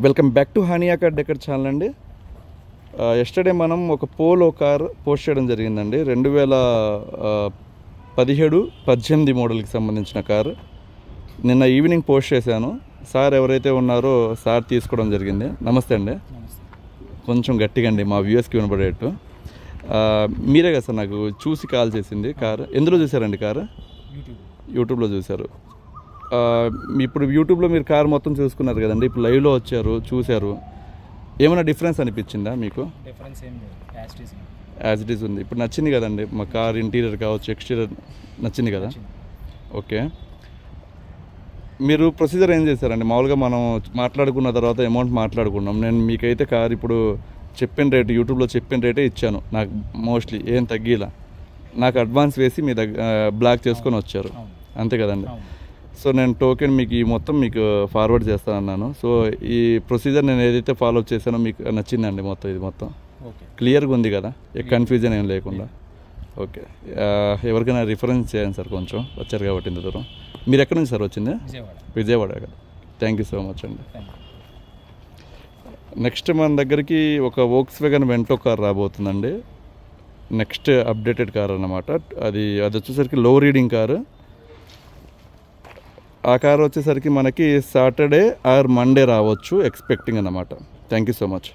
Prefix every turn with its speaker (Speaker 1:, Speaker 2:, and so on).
Speaker 1: Welcome back to Hania car decor channel అండి. Yesterday మనం ఒక పోలో కార్ పోస్ట్ చేయడం జరిగిందండి. 2017-18 మోడల్కి సంబంధించిన కారు నిన్న ఈవినింగ్ పోస్ట్ చేశాను. సార్ ఎవరైతే ఉన్నారో సార్ తీసుకోవడం జరిగింది. నమస్తే అండి. కొంచెం గట్టిగా అండి, మా వ్యూయర్స్కి వినపడేట్టు. మీరే కదా సార్ నాకు చూసి కాల్ చేసింది. కారు ఎందులో చూసారండి? కారు యూట్యూబ్లో చూశారు. ఇప్పుడు యూట్యూబ్లో మీరు కార్ మొత్తం చూసుకున్నారు కదండి, ఇప్పుడు లైవ్లో వచ్చారు చూశారు, ఏమైనా డిఫరెన్స్ అనిపించిందా మీకు?
Speaker 2: డిఫరెన్స్ ఏం లేదు,
Speaker 1: యాజ్ ఇట్ ఈస్ ఉంది. ఇప్పుడు నచ్చింది కదండి మా కార్, ఇంటీరియర్ కావచ్చు, ఎక్స్టీరియర్ నచ్చింది కదా? ఓకే, మీరు ప్రొసీజర్ ఏం చేశారండి? మామూలుగా మనం మాట్లాడుకున్న తర్వాత అమౌంట్ మాట్లాడుకున్నాం. నేను మీకైతే కార్ ఇప్పుడు చెప్పిన రేటు, యూట్యూబ్లో చెప్పిన రేటే ఇచ్చాను. నాకు మోస్ట్లీ ఏం తగ్గిలా, నాకు అడ్వాన్స్ వేసి మీ దగ్గర బ్లాక్ చేసుకొని వచ్చారు, అంతే కదండి? సో నేను టోకెన్ మీకు ఈ మొత్తం మీకు ఫార్వర్డ్ చేస్తానన్నాను. సో ఈ ప్రొసీజర్ నేను ఏదైతే ఫాలో చేశానో మీకు నచ్చిందండి మొత్తం? ఇది మొత్తం క్లియర్గా ఉంది కదా, ఏ కన్ఫ్యూజన్ ఏం లేకుండా? ఓకే, ఎవరికైనా రిఫరెన్స్ చేయండి సార్, కొంచెం వచ్చారు కాబట్టి ఇంత దూరం. మీరు ఎక్కడి నుంచి సార్ వచ్చింది? విజయవాడ కదా. థ్యాంక్ యూ సో మచ్ అండి. నెక్స్ట్ మన దగ్గరికి ఒక వోక్స్వ్యాగన్ వెంటో కార్ రాబోతుందండి. నెక్స్ట్ అప్డేటెడ్ కార్ అన్నమాట. అది వచ్చేసరికి లో రీడింగ్ కారు. ఆ కార్ వచ్చేసరికి మనకి సాటర్డే ఆర్ మండే రావచ్చు ఎక్స్పెక్టింగ్ అన్నమాట. Thank you so much.